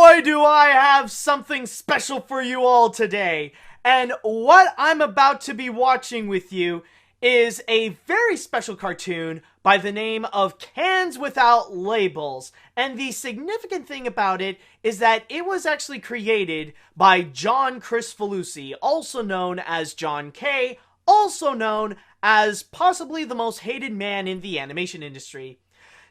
boy, do I have something special for you all today. And what I'm about to be watching with you is a very special cartoon by the name of Cans Without Labels. And the significant thing about it is that it was actually created by John Kricfalusi, also known as John K., also known as possibly the most hated man in the animation industry.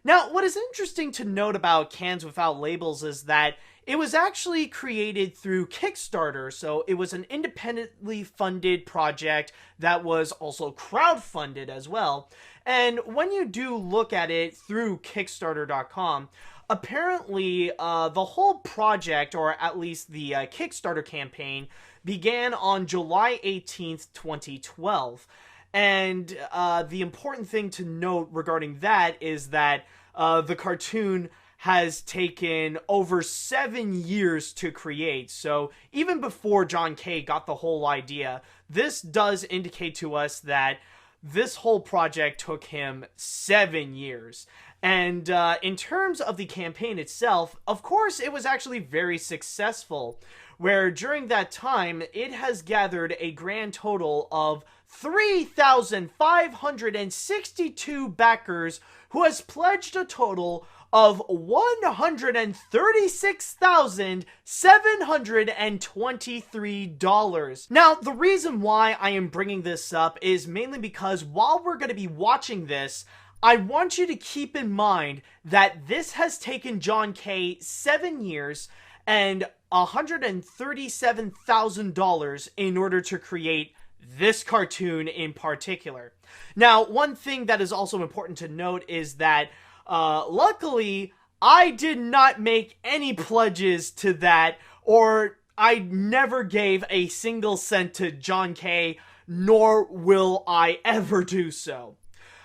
Now, what is interesting to note about Cans Without Labels is that it was actually created through Kickstarter, so it was an independently funded project that was also crowdfunded as well. And when you do look at it through Kickstarter.com, apparently the whole project, or at least the Kickstarter campaign, began on July 18th, 2012. And the important thing to note regarding that is that the cartoon has taken over 7 years to create. So even before John K. got the whole idea, this does indicate to us that this whole project took him 7 years. And in terms of the campaign itself, of course, it was actually very successful, where during that time, it has gathered a grand total of 3,562 backers who has pledged a total of $136,723. Now, the reason why I am bringing this up is mainly because while we're going to be watching this, I want you to keep in mind that this has taken John K. 7 years and $137,000 in order to create this cartoon in particular. Now, one thing that is also important to note is that, luckily, I did not make any pledges to that, or I never gave a single cent to John K., nor will I ever do so.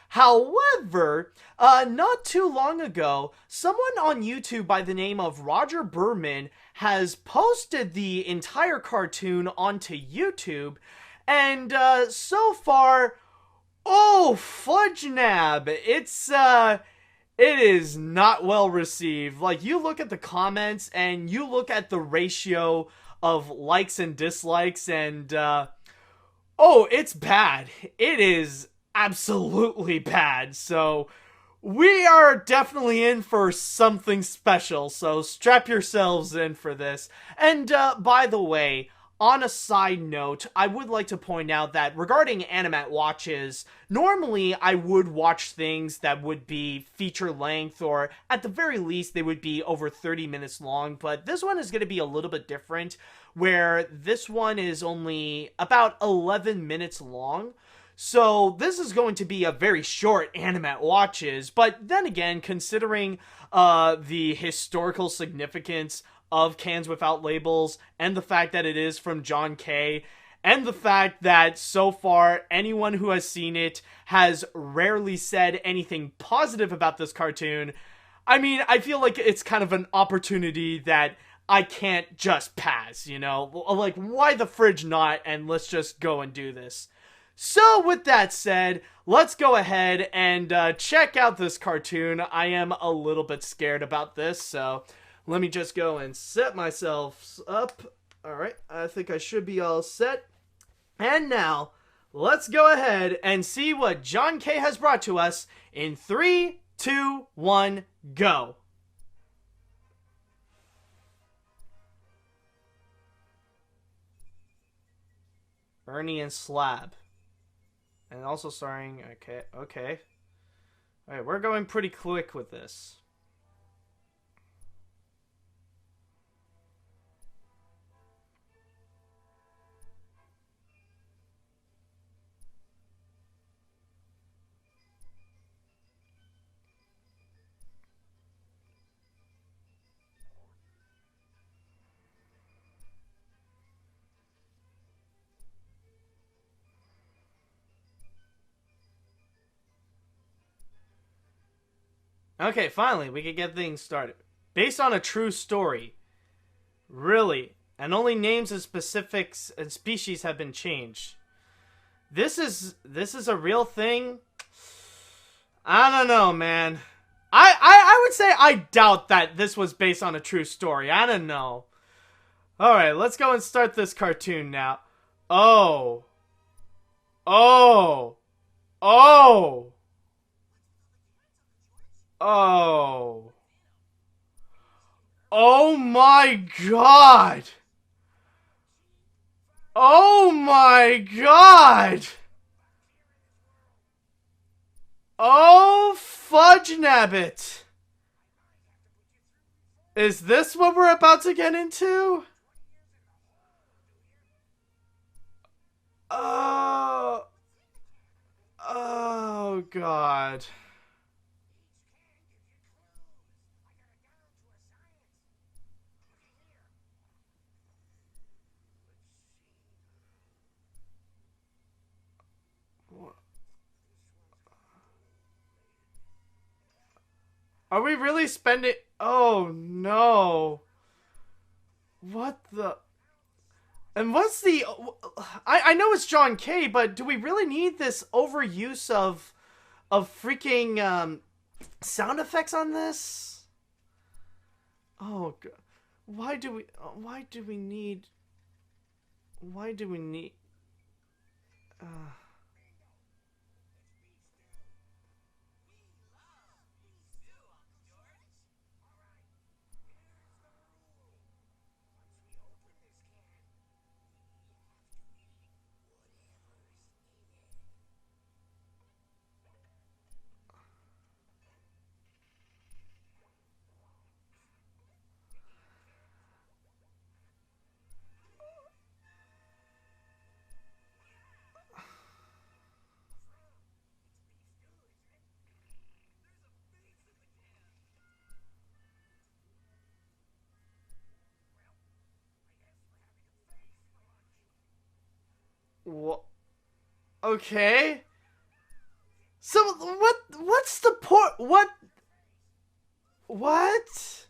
However, not too long ago, someone on YouTube by the name of Roger Berman has posted the entire cartoon onto YouTube, and so far, oh fudge nab, it is not well received. Like, you look at the comments and you look at the ratio of likes and dislikes, and oh, it's bad. It is absolutely bad. So we are definitely in for something special, so strap yourselves in for this. And by the way, on a side note, I would like to point out that regarding Animat watches, normally I would watch things that would be feature length, or at the very least they would be over 30 minutes long, but this one is going to be a little bit different, where this one is only about 11 minutes long. So this is going to be a very short Animat watches, but then again, considering the historical significance of Cans Without Labels, and the fact that it is from John K., and the fact that so far anyone who has seen it has rarely said anything positive about this cartoon, I mean, I feel like it's kind of an opportunity that I can't just pass, you know? Like, why the fridge not, and let's just go and do this. So with that said, let's go ahead and check out this cartoon. I am a little bit scared about this, so let me just go and set myself up. Alright, I think I should be all set. And now, let's go ahead and see what John K. has brought to us in 3, 2, 1, go. Ernie and Slab. And also starring, okay. Alright, we're going pretty quick with this. Okay, finally, we can get things started. Based on a true story. Really. And only names and specifics and species have been changed. This is a real thing? I don't know, man. I would say I doubt that this was based on a true story. I don't know. Alright, let's go and start this cartoon now. Oh. Oh. Oh. Oh. Oh my god. Oh my god. Oh fudge nabbit. Is this what we're about to get into? Oh. Oh god. Are we really spending... Oh no. What the... And what's the... I know it's John K, but do we really need this overuse of freaking sound effects on this? Oh god. Why do we need... Why do we need... What? Okay. So what's the point? What?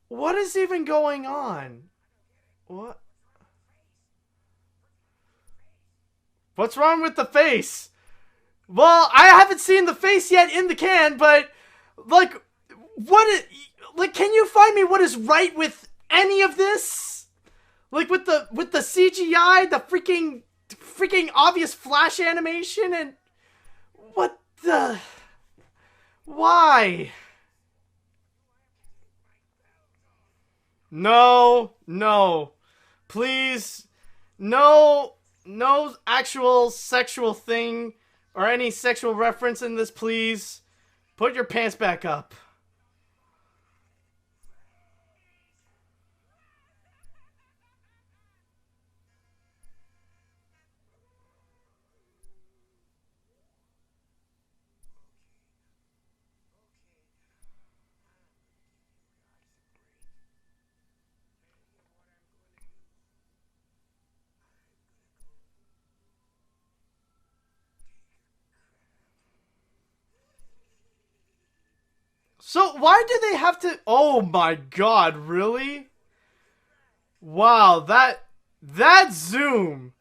What is even going on? What? What's wrong with the face? Well, I haven't seen the face yet in the can, but like what is, like can you find me what is right with any of this? Like with the CGI, the freaking obvious flash animation, and what the... Why? No, no. Please, no actual sexual thing or any sexual reference in this, please. Put your pants back up. So why do they have to... Oh my god, really? Wow, that zoom.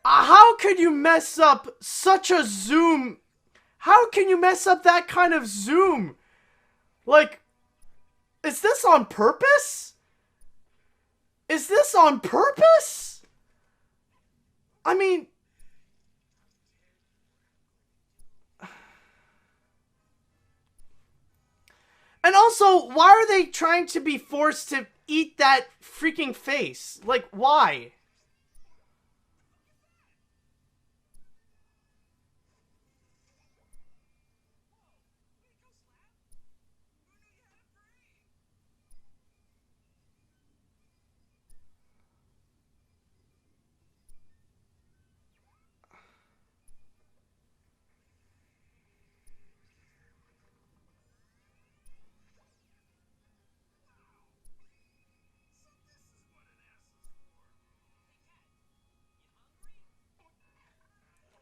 How could you mess up such a zoom? How can you mess up that kind of zoom? Like, is this on purpose? Is this on purpose? I mean... And also, why are they trying to be forced to eat that freaking face? Like, why?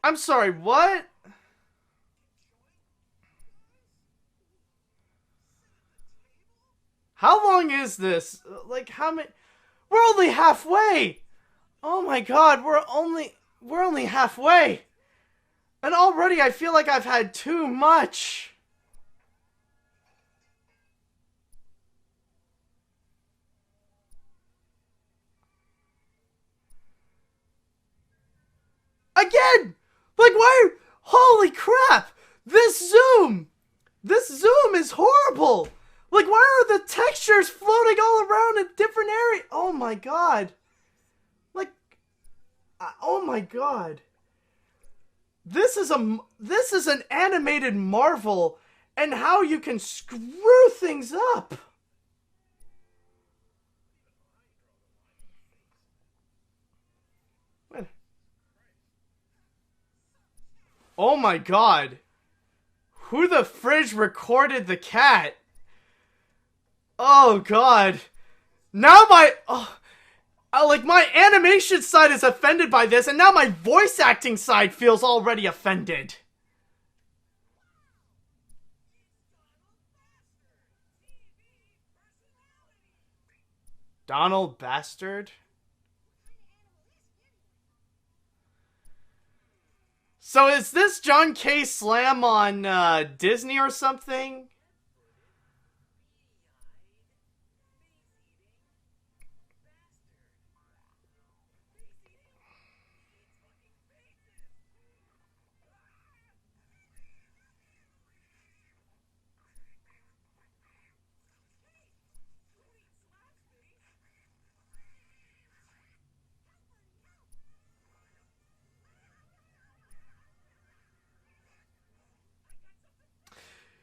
I'm sorry, what? How long is this? Like, how many... We're only halfway! Oh my god, we're only halfway! And already I feel like I've had too much! Again! Like, why? Holy crap! This zoom! This zoom is horrible! Like, why are the textures floating all around in different areas? Oh my god. Like, oh my god. This is an animated marvel, and how you can screw things up. Oh my god. Who the fridge recorded the cat? Oh god. Now like my animation side is offended by this, and now my voice acting side feels already offended. Donald Bastard? So is this John K. Slam on Disney or something?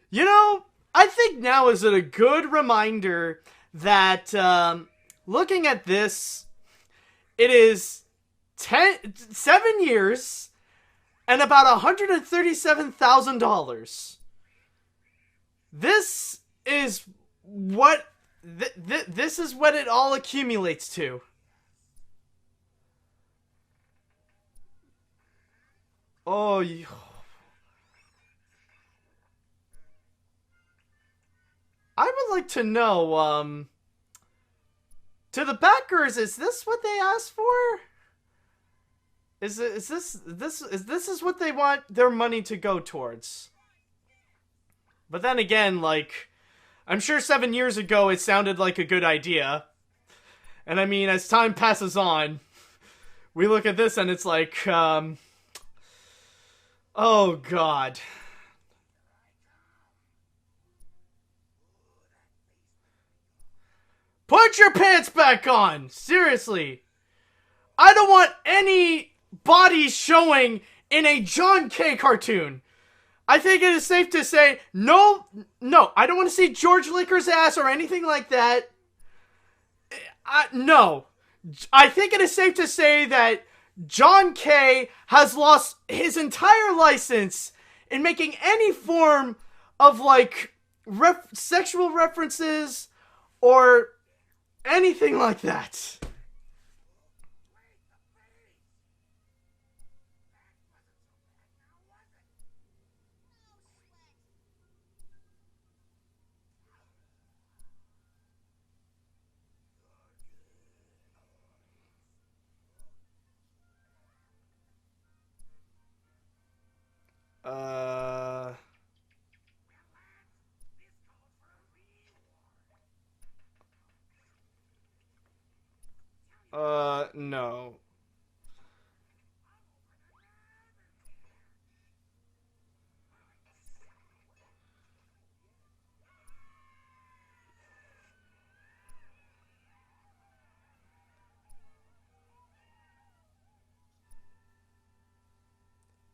You know, I think now is a good reminder that looking at this, it is 7 years and about $137,000. This is what this is what it all accumulates to. Oh, I would like to know, to the backers, is this what they asked for? Is this is what they want their money to go towards? But then again, like, I'm sure 7 years ago it sounded like a good idea. And I mean, as time passes on, we look at this and it's like, oh god. Put your pants back on! Seriously. I don't want any bodies showing in a John K. cartoon. I think it is safe to say, no, I don't want to see George Licker's ass or anything like that. No. I think it is safe to say that John K. has lost his entire license in making any form of, like, sexual references or anything like that. Uh... No.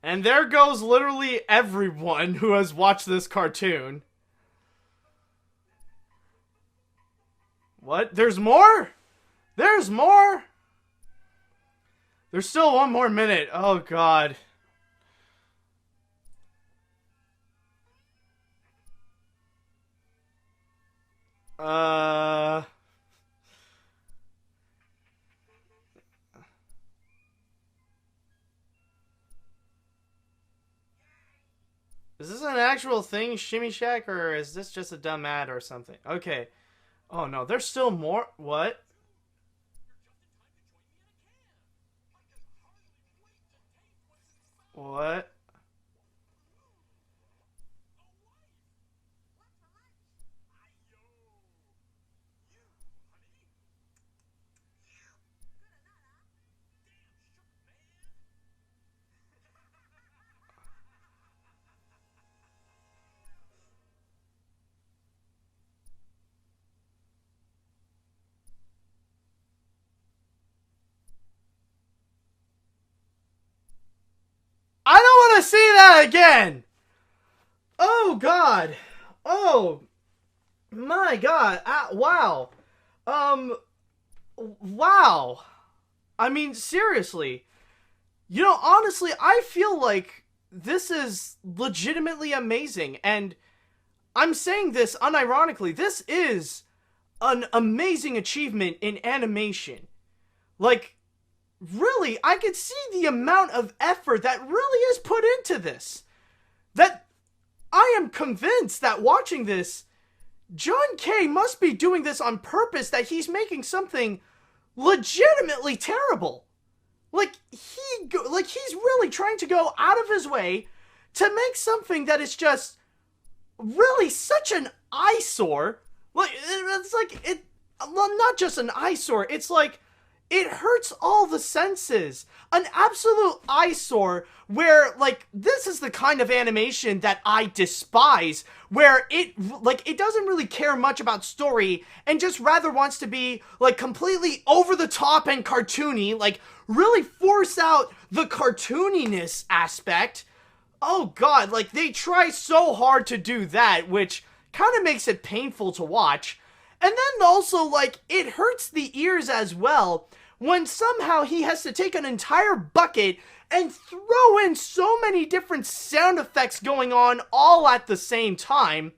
And there goes literally everyone who has watched this cartoon. What? There's more? There's more? There's still one more minute. Oh, God. Uh... Is this an actual thing, Shimmy Shack, or is this just a dumb ad or something? Okay. Oh, no, there's still more. What? What? again. Oh God. Oh my God. Wow. Wow. I mean, seriously. You know, honestly, I feel like this is legitimately amazing, and I'm saying this unironically. This is an amazing achievement in animation. Like, really, I could see the amount of effort that really is put into this. That I am convinced that watching this, John K must be doing this on purpose, that he's making something legitimately terrible. Like, he's really trying to go out of his way to make something that is just really such an eyesore. Like, it's like, well, not just an eyesore, it's like, it hurts all the senses. An absolute eyesore where, like, this is the kind of animation that I despise, where it doesn't really care much about story and just rather wants to be, like, completely over the top and cartoony, like, really force out the cartooniness aspect. Oh God, like, they try so hard to do that, which kind of makes it painful to watch. And then also, like, it hurts the ears as well, when somehow he has to take an entire bucket and throw in so many different sound effects going on all at the same time.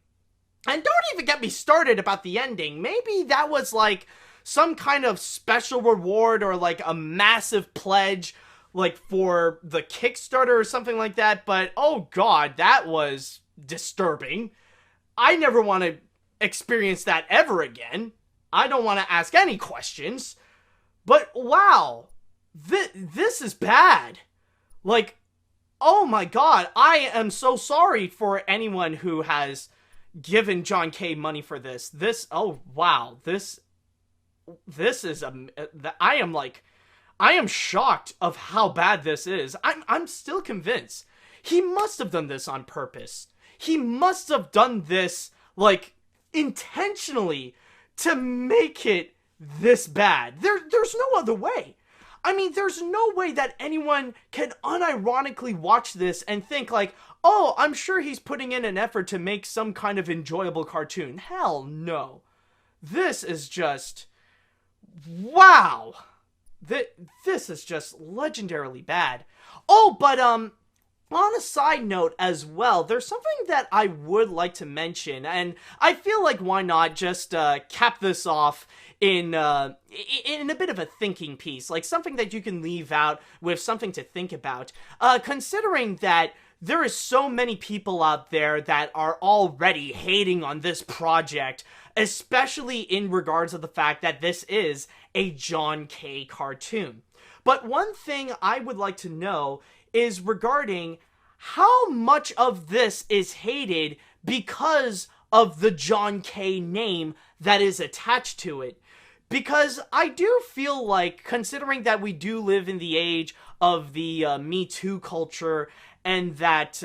And don't even get me started about the ending. Maybe that was like some kind of special reward or like a massive pledge, like for the Kickstarter or something like that. But oh God, that was disturbing. I never want to experience that ever again. I don't want to ask any questions. But wow, this is bad. Like, oh my God, I am so sorry for anyone who has given John K money for this. Oh wow, this is I am shocked of how bad this is. I'm still convinced he must have done this on purpose. He must have done this, like, intentionally to make it this bad. There's no other way. I mean, there's no way that anyone can unironically watch this and think like, oh, I'm sure he's putting in an effort to make some kind of enjoyable cartoon. Hell no. This is just, wow. This is just legendarily bad. Oh, but on a side note as well, there's something that I would like to mention, and I feel like why not just cap this off in a bit of a thinking piece, like something that you can leave out with something to think about, considering that there is so many people out there that are already hating on this project, especially in regards to the fact that this is a John K cartoon. But one thing I would like to know is regarding how much of this is hated because of the John K name that is attached to it. Because I do feel like, considering that we do live in the age of the Me Too culture, and that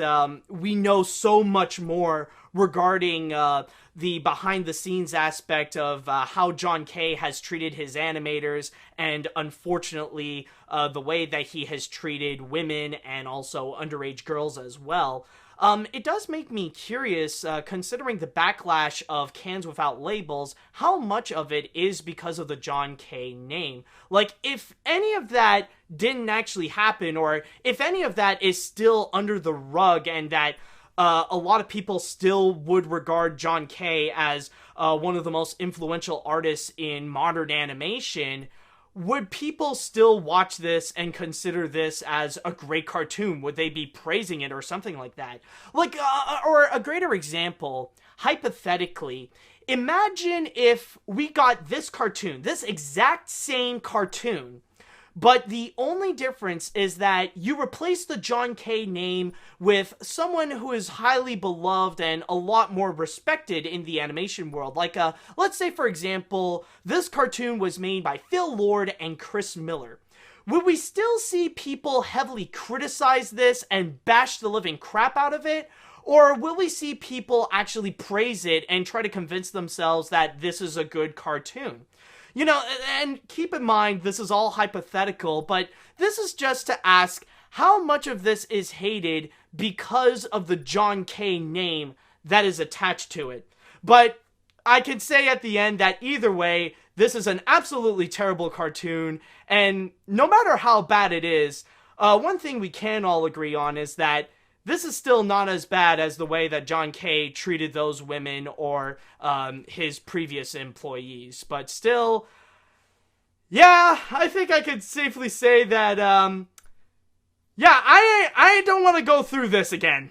we know so much more regarding the behind-the-scenes aspect of how John K has treated his animators, and unfortunately the way that he has treated women and also underage girls as well. It does make me curious, considering the backlash of Cans Without Labels, how much of it is because of the John K name. Like, if any of that didn't actually happen, or if any of that is still under the rug, and that a lot of people still would regard John K as one of the most influential artists in modern animation, would people still watch this and consider this as a great cartoon? Would they be praising it or something like that? Like, or a greater example, hypothetically, imagine if we got this cartoon, this exact same cartoon, but the only difference is that you replace the John K name with someone who is highly beloved and a lot more respected in the animation world. Like, let's say, for example, this cartoon was made by Phil Lord and Chris Miller. Would we still see people heavily criticize this and bash the living crap out of it? Or will we see people actually praise it and try to convince themselves that this is a good cartoon? You know, and keep in mind, this is all hypothetical, but this is just to ask, how much of this is hated because of the John K name that is attached to it. But I can say at the end that either way, this is an absolutely terrible cartoon, and no matter how bad it is, one thing we can all agree on is that this is still not as bad as the way that John K treated those women or his previous employees. But still, yeah, I think I could safely say that, yeah, I don't want to go through this again.